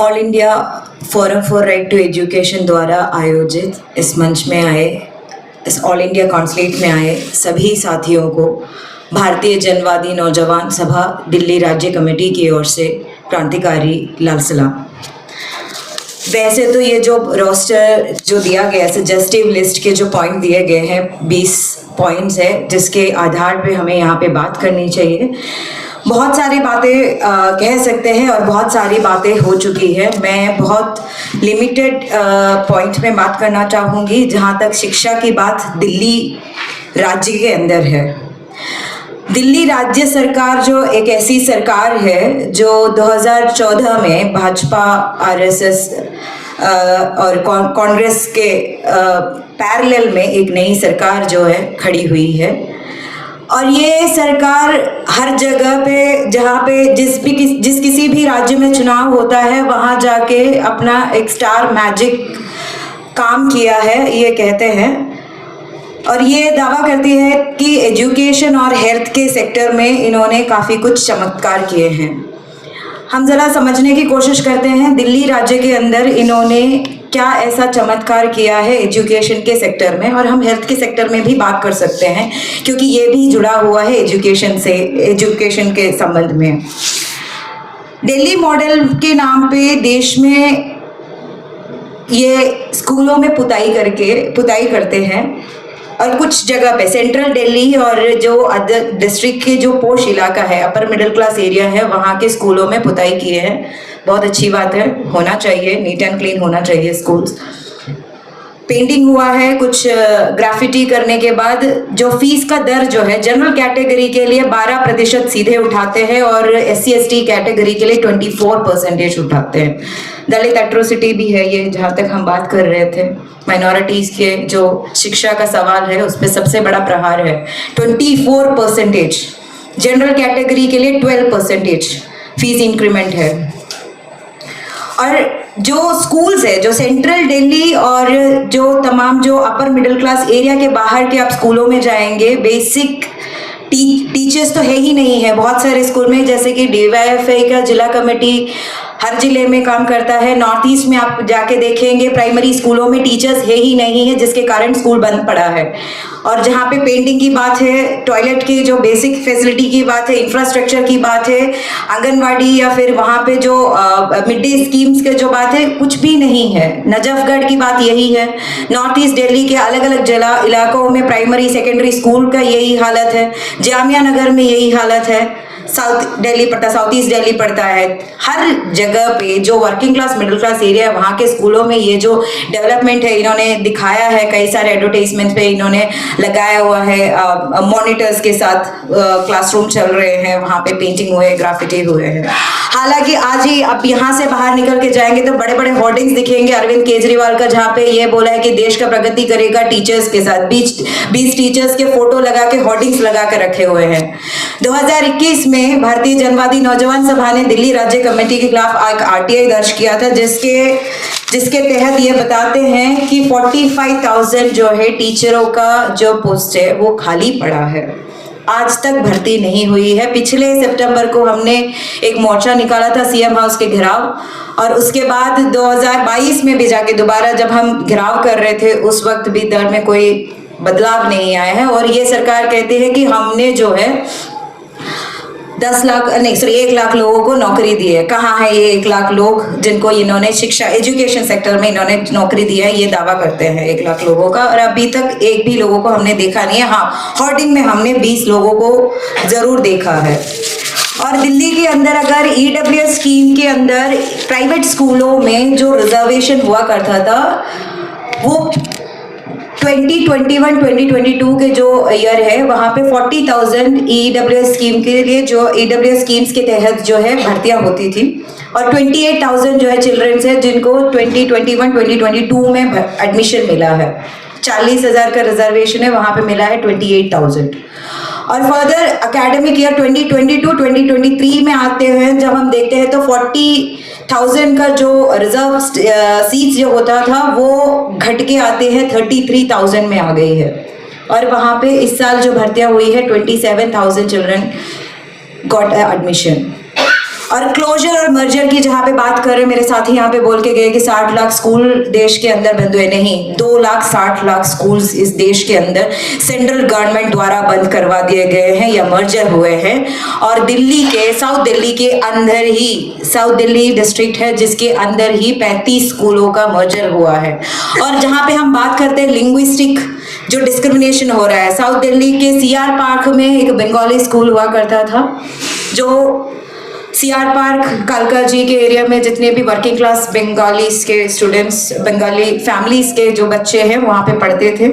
All India forum for right to education द्वारा आयोजित इस मंच में आए, इस ऑल इंडिया कॉन्सलेट में आए सभी साथियों को भारतीय जनवादी नौजवान सभा दिल्ली राज्य कमेटी की ओर से क्रांतिकारी लाल सलाम। वैसे तो ये जो रोस्टर जो दिया गया है, सजेस्टिव लिस्ट के जो पॉइंट दिए गए हैं 20 पॉइंट्स है जिसके आधार पे हमें यहाँ पे बात करनी चाहिए। बहुत सारी बातें कह सकते हैं और बहुत सारी बातें हो चुकी है। मैं बहुत लिमिटेड पॉइंट में बात करना चाहूँगी जहाँ तक शिक्षा की बात दिल्ली राज्य के अंदर है। दिल्ली राज्य सरकार जो एक ऐसी सरकार है जो 2014 में भाजपा, आरएसएस और कांग्रेस के पैरेलल में एक नई सरकार जो है खड़ी हुई है। और ये सरकार हर जगह पे जहाँ पे जिस किसी भी राज्य में चुनाव होता है वहाँ जाके अपना एक स्टार मैजिक काम किया है, ये कहते हैं। और ये दावा करती है कि एजुकेशन और हेल्थ के सेक्टर में इन्होंने काफ़ी कुछ चमत्कार किए हैं। हम ज़रा समझने की कोशिश करते हैं दिल्ली राज्य के अंदर इन्होंने क्या ऐसा चमत्कार किया है एजुकेशन के सेक्टर में, और हम हेल्थ के सेक्टर में भी बात कर सकते हैं क्योंकि ये भी जुड़ा हुआ है एजुकेशन से, एजुकेशन के संबंध में। दिल्ली मॉडल के नाम पे देश में ये स्कूलों में पुताई करते हैं और कुछ जगह पे सेंट्रल दिल्ली और जो अदर डिस्ट्रिक्ट के जो पोश इलाका है, अपर मिडिल क्लास एरिया है, वहाँ के स्कूलों में पुताई किए हैं। बहुत अच्छी बात है, होना चाहिए, नीट एंड क्लीन होना चाहिए स्कूल्स। पेंटिंग हुआ है, कुछ ग्राफिटी करने के बाद जो फीस का दर जो है जनरल कैटेगरी के लिए 12% सीधे उठाते हैं और SC/ST कैटेगरी के लिए 24% उठाते हैं। दलित एट्रोसिटी भी है ये, जहाँ तक हम बात कर रहे थे। माइनॉरिटीज के जो शिक्षा का सवाल है उस पर सबसे बड़ा प्रहार है। 24%, जनरल कैटेगरी के लिए 12% फीस इंक्रीमेंट है। और जो स्कूल्स है, जो सेंट्रल दिल्ली और जो तमाम जो अपर मिडिल क्लास एरिया के बाहर के आप स्कूलों में जाएंगे, बेसिक टीचर्स तो है ही नहीं है बहुत सारे स्कूल में। जैसे कि DYFI का जिला कमेटी हर जिले में काम करता है। नॉर्थ ईस्ट में आप जाके देखेंगे प्राइमरी स्कूलों में टीचर्स है ही नहीं है, जिसके कारण स्कूल बंद पड़ा है। और जहाँ पे पेंटिंग की बात है, टॉयलेट की जो बेसिक फैसिलिटी की बात है, इंफ्रास्ट्रक्चर की बात है, आंगनवाड़ी या फिर वहाँ पे जो मिड डे स्कीम्स के जो बात है, कुछ भी नहीं है। नजफगढ़ की बात यही है। नॉर्थ ईस्ट दिल्ली के अलग अलग जिला इलाकों में प्राइमरी सेकेंडरी स्कूल का यही हालत है। जामिया नगर में यही हालत है। साउथ ईस्ट दिल्ली पड़ता है। हर जगह पे जो working class middle class area है वहाँ के स्कूलों में ये जो डेवलपमेंट है इन्होंने दिखाया है। कई सारे एडवर्टाइजमेंट पे इन्होंने लगाया हुआ है। मॉनिटर्स के साथ क्लासरूम चल रहे हैं, वहाँ पे पेंटिंग हुए, ग्राफिटी हुए हैं। हालांकि आज ही आप यहाँ से बाहर निकल के जाएंगे तो बड़े बड़े होर्डिंग्स दिखेंगे अरविंद केजरीवाल का, जहाँ पे ये बोला है कि देश का प्रगति करेगा टीचर्स के साथ। 20 टीचर्स के फोटो लगा के होर्डिंग्स लगा के रखे हुए हैं। 2021 में भारतीय जनवादी नौजवान सभा ने दिल्ली राज्य कमेटी के खिलाफ एक RTI दर्ज किया था, जिसके तहत ये बताते हैं कि 45,000 जो है टीचरों का जो पोस्ट है वो खाली पड़ा है, आज तक भर्ती नहीं हुई है। पिछले सितंबर को हमने एक मोर्चा निकाला था CM हाउस के घेराव, और उसके बाद 2022 में भी जाके दोबारा जब हम घेराव कर रहे थे उस वक्त भी दर में कोई बदलाव नहीं आया है। और ये सरकार कहती है कि हमने जो है 1 लाख लोगों को नौकरी दी है। कहाँ है ये 1 लाख लोग जिनको इन्होंने शिक्षा एजुकेशन सेक्टर में इन्होंने नौकरी दी है? ये दावा करते हैं 1 लाख लोगों का, और अभी तक एक भी लोगों को हमने देखा नहीं है। हाँ, होर्डिंग में हमने 20 लोगों को जरूर देखा है। और दिल्ली के अंदर अगर EWS स्कीम के अंदर प्राइवेट स्कूलों में जो रिजर्वेशन हुआ करता था वो 2021-2022 के जो ईयर है वहाँ पे 40,000 EWS स्कीम के लिए जो EWS स्कीम्स के तहत जो है भर्तियाँ होती थी, और 28,000 जो है चिल्ड्रंस है जिनको 2021-2022 में एडमिशन मिला है। 40,000 का रिजर्वेशन है, वहाँ पे मिला है 28,000। और फर्दर एकेडमिक ईयर 2022-2023 में आते हैं जब हम देखते हैं तो 40,000 का जो रिजर्व सीट्स जो होता था वो घट के आते हैं 33,000 में आ गई है। और वहाँ पे इस साल जो भर्तियाँ हुई है 27,000 चिल्ड्रन गॉट एडमिशन। और क्लोजर और मर्जर की जहाँ पे बात कर रहे हैं, मेरे साथी यहाँ पे बोल के गए कि 60 लाख स्कूल देश के अंदर बंद हुए। नहीं, 2,60,00,000 स्कूल्स इस देश के अंदर सेंट्रल गवर्नमेंट द्वारा बंद करवा दिए गए हैं या मर्जर हुए हैं। और दिल्ली के, साउथ दिल्ली के अंदर ही, साउथ दिल्ली डिस्ट्रिक्ट है जिसके अंदर ही 35 स्कूलों का मर्जर हुआ है। और जहाँ पे हम बात करते हैं लिंग्विस्टिक जो डिस्क्रिमिनेशन हो रहा है, साउथ दिल्ली के सीआर पार्क में एक बंगाली स्कूल हुआ करता था, जो सीआर पार्क कालका जी के एरिया में जितने भी वर्किंग क्लास बंगालीज के स्टूडेंट्स, बंगाली फैमिलीज के जो बच्चे हैं वहाँ पे पढ़ते थे,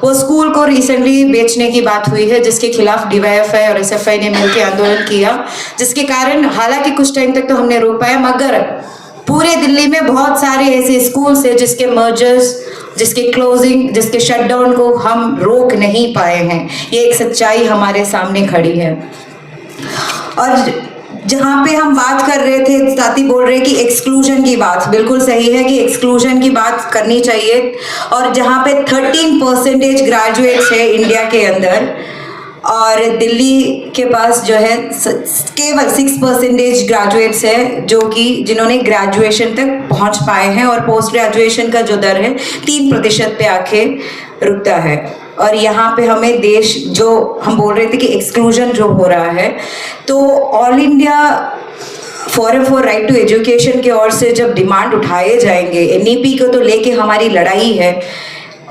वो स्कूल को रिसेंटली बेचने की बात हुई है, जिसके खिलाफ डीवाईएफआई और एसएफआई ने मिलकर आंदोलन किया, जिसके कारण हालांकि कुछ टाइम तक तो हमने रोक पाया, मगर पूरे दिल्ली में बहुत सारे ऐसे स्कूल्स हैं जिसके मर्जर्स, जिसके क्लोजिंग, जिसके शटडाउन को हम रोक नहीं पाए हैं। ये एक सच्चाई हमारे सामने खड़ी है। और जहाँ पे हम बात कर रहे थे, साथी बोल रहे कि एक्सक्लूजन की बात बिल्कुल सही है कि एक्सक्लूजन की बात करनी चाहिए। और जहाँ पे 13% ग्रेजुएट्स है इंडिया के अंदर, और दिल्ली के पास जो है केवल 6% ग्रेजुएट्स है जो कि जिन्होंने ग्रेजुएशन तक पहुँच पाए हैं, और पोस्ट ग्रेजुएशन का जो दर है 3% पे आके रुकता है। और यहाँ पे हमें देश, जो हम बोल रहे थे कि एक्सक्लूजन जो हो रहा है, तो all India forum for right to education की ओर से जब डिमांड उठाए जाएंगे, एनईपी को तो लेके हमारी लड़ाई है,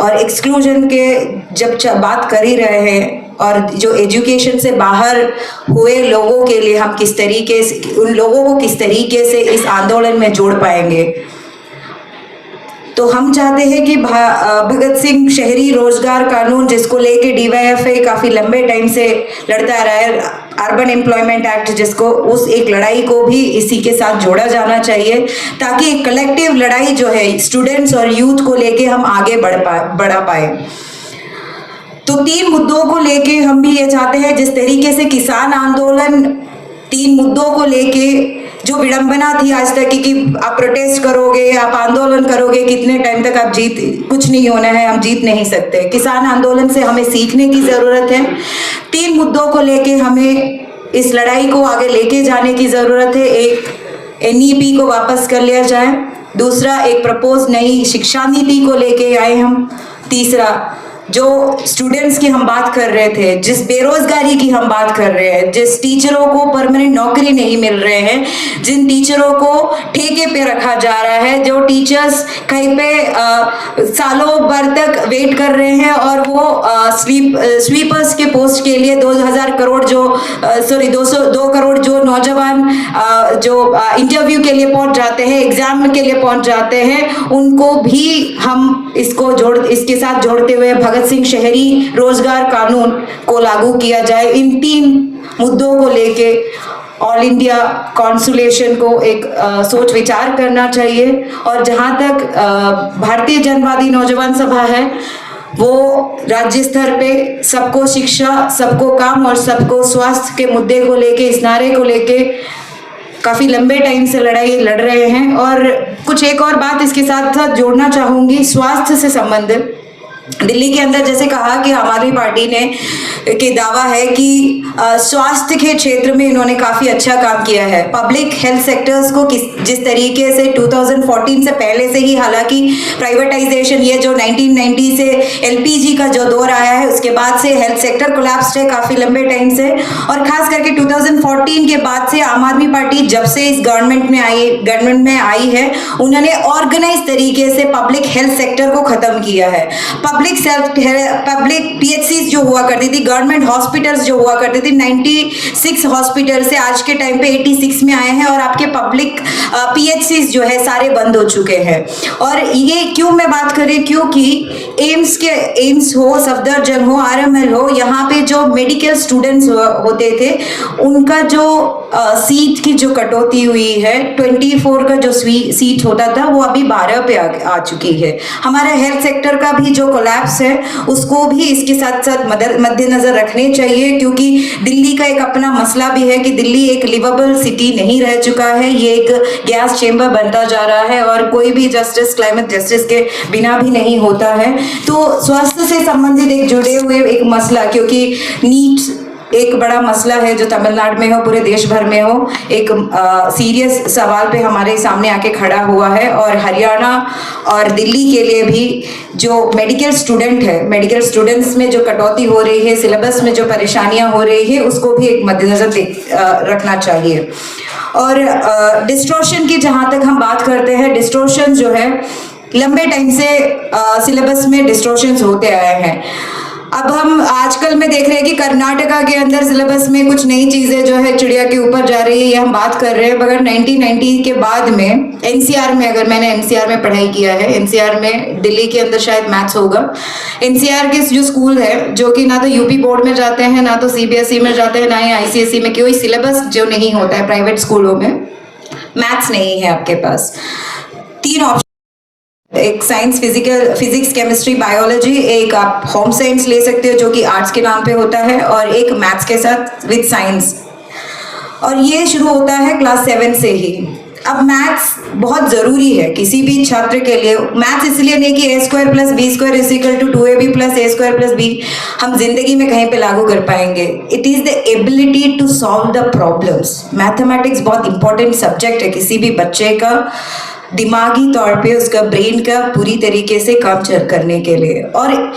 और एक्सक्लूजन के जब बात कर ही रहे हैं, और जो एजुकेशन से बाहर हुए लोगों के लिए हम किस तरीके से, उन लोगों को किस तरीके से इस आंदोलन में जोड़ पाएंगे। तो हम चाहते हैं कि भगत सिंह शहरी रोजगार कानून, जिसको लेके डीवाईएफआई काफ़ी लंबे टाइम से लड़ता रहा है, अर्बन एम्प्लॉयमेंट एक्ट, जिसको, उस एक लड़ाई को भी इसी के साथ जोड़ा जाना चाहिए, ताकि एक कलेक्टिव लड़ाई जो है स्टूडेंट्स और यूथ को लेके हम आगे बढ़ा पाए। तो 3 मुद्दों को लेके हम भी ये चाहते हैं, जिस तरीके से किसान आंदोलन 3 मुद्दों को लेके जो विडंबना थी आज तक कि आप प्रोटेस्ट करोगे, आप आंदोलन करोगे, कितने टाइम तक आप कुछ नहीं होना है, हम जीत नहीं सकते। किसान आंदोलन से हमें सीखने की ज़रूरत है। 3 मुद्दों को लेके हमें इस लड़ाई को आगे लेके जाने की ज़रूरत है। एक, एनईपी को वापस कर लिया जाए। दूसरा, एक प्रपोज नई शिक्षा नीति को लेके आए हम। तीसरा, जो स्टूडेंट्स की हम बात कर रहे थे, जिस बेरोजगारी की हम बात कर रहे हैं, जिस टीचरों को परमानेंट नौकरी नहीं मिल रहे हैं, जिन टीचरों को ठेके पे रखा जा रहा है, जो टीचर्स कहीं पे सालों भर तक वेट कर रहे हैं, और वो स्वीपर्स के पोस्ट के लिए 2 करोड़ जो नौजवान जो इंटरव्यू के लिए पहुंच जाते हैं, एग्जाम के लिए पहुंच जाते हैं, उनको भी हम इसके साथ जोड़ते हुए भगत सिंह शहरी रोजगार कानून को लागू किया जाए। इन 3 मुद्दों को लेके ऑल इंडिया कॉन्सुलेशन को एक सोच विचार करना चाहिए। और जहां तक भारतीय जनवादी नौजवान सभा है, वो राज्य स्तर पे सबको शिक्षा, सबको काम और सबको स्वास्थ्य के मुद्दे को लेके, इस नारे को लेके काफ़ी लंबे टाइम से लड़ाई लड़ रहे हैं। और कुछ एक और बात इसके साथ साथ जोड़ना चाहूँगी, स्वास्थ्य से संबंधित। दिल्ली के अंदर जैसे कहा कि आम आदमी पार्टी ने के दावा है कि स्वास्थ्य के क्षेत्र में इन्होंने काफ़ी अच्छा काम किया है। पब्लिक हेल्थ सेक्टर्स को जिस तरीके से 2014 से पहले से ही, हालांकि प्राइवेटाइजेशन, ये जो 1990 से एलपीजी का जो दौर आया है, उसके बाद से हेल्थ सेक्टर कोलैप्स है काफ़ी लंबे टाइम से। और खास करके 2014 के बाद से आम आदमी पार्टी जब से इस गवर्नमेंट में आई है, उन्होंने ऑर्गेनाइज तरीके से पब्लिक हेल्थ सेक्टर को ख़त्म किया है। पब्लिक पीएचसीज जो हुआ करती थी, गवर्नमेंट हॉस्पिटल्स जो हुआ करती थी, 96 हॉस्पिटल से आज के टाइम पे 86 में आए हैं, और आपके पब्लिक पीएचसीज जो है सारे बंद हो चुके हैं। और ये क्यों मैं बात कर रही हूँ, क्योंकि एम्स हो, सफदरजंग हो, आरएमएल हो, यहाँ पे जो मेडिकल स्टूडेंट्स होते थे, उनका जो सीट की जो कटौती हुई है, 24 का जो सीट होता था वो अभी 12 पे आ चुकी है। हमारा हेल्थ सेक्टर का भी जो कोलैप्स है, उसको भी इसके साथ साथ मद्देनजर रखने चाहिए, क्योंकि दिल्ली का एक अपना मसला भी है कि दिल्ली एक लिवेबल सिटी नहीं रह चुका है, ये एक गैस चेंबर बनता जा रहा है, और कोई भी जस्टिस, क्लाइमेट जस्टिस के बिना भी नहीं होता है। तो स्वास्थ्य से संबंधित एक जुड़े हुए एक मसला, क्योंकि नीट एक बड़ा मसला है जो तमिलनाडु में हो, पूरे देश भर में हो, एक सीरियस सवाल पे हमारे सामने आके खड़ा हुआ है। और हरियाणा और दिल्ली के लिए भी जो मेडिकल स्टूडेंट है, मेडिकल स्टूडेंट्स में जो कटौती हो रही है, सिलेबस में जो परेशानियां हो रही है, उसको भी एक मद्देनजर रखना चाहिए। और डिस्टॉर्शन की जहां तक हम बात करते हैं, डिस्टॉर्शन जो है लंबे टाइम से सिलेबस में डिस्टॉर्शंस होते आए हैं। अब हम आजकल में देख रहे हैं कि कर्नाटका के अंदर सिलेबस में कुछ नई चीजें जो है चिड़िया के ऊपर जा रही है, ये हम बात कर रहे हैं। मगर 1990 के बाद में एनसीआर में, अगर मैंने एनसीआर में पढ़ाई किया है, एनसीआर में दिल्ली के अंदर शायद मैथ्स होगा। एनसीआर के जो स्कूल है, जो कि ना तो यूपी बोर्ड में जाते हैं, ना तो सीबीएसई में जाते हैं, ना ही आईसीएसई में, कोई सिलेबस जो नहीं होता है प्राइवेट स्कूलों में, मैथ्स नहीं है आपके पास। 3 ऑप्शन, एक साइंस, फिजिक्स, केमिस्ट्री, बायोलॉजी, एक आप होम साइंस ले सकते हो जो कि आर्ट्स के नाम पे होता है, और एक मैथ्स के साथ विद साइंस। और ये शुरू होता है क्लास 7 से ही। अब मैथ्स बहुत ज़रूरी है किसी भी छात्र के लिए। मैथ्स इसलिए नहीं कि a² + b² = 2ab + a² + b हम जिंदगी में कहीं पे लागू कर पाएंगे। It is the ability to solve the problems. Mathematics बहुत इंपॉर्टेंट सब्जेक्ट है किसी भी बच्चे का दिमागी तौर पे, उसका ब्रेन का पूरी तरीके से काम करने के लिए। और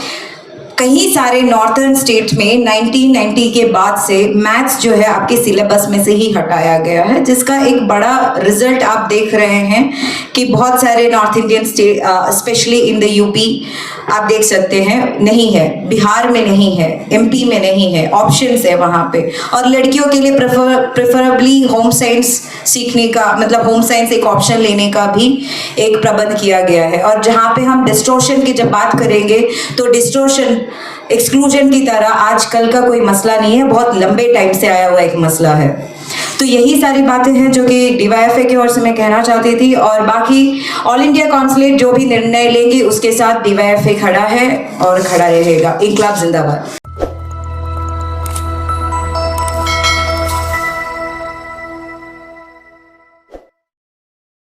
कई सारे नॉर्थर्न स्टेट में 1990 के बाद से मैथ्स जो है आपके सिलेबस में से ही हटाया गया है, जिसका एक बड़ा रिजल्ट आप देख रहे हैं कि बहुत सारे north Indian state, specially in the UP, आप देख सकते हैं नहीं है, बिहार में नहीं है, एमपी में नहीं है, ऑप्शंस है वहाँ पे। और लड़कियों के लिए प्रेफरेबली होम साइंस सीखने का, मतलब होम साइंस एक ऑप्शन लेने का भी एक प्रबंध किया गया है। और जहाँ पे हम डिस्टॉर्शन की जब बात करेंगे तो डिस्टॉर्शन एक्सक्लूजन की तरह आजकल का कोई मसला नहीं है, बहुत लंबे टाइम से आया हुआ एक मसला है। तो यही सारी बातें हैं जो कि डीवाईएफए की ओर से मैं कहना चाहती थी। और बाकी ऑल इंडिया काउंसिलेट जो भी निर्णय लेंगे उसके साथ डीवाईएफए खड़ा है और खड़ा रहेगा। इंकलाब जिंदाबाद।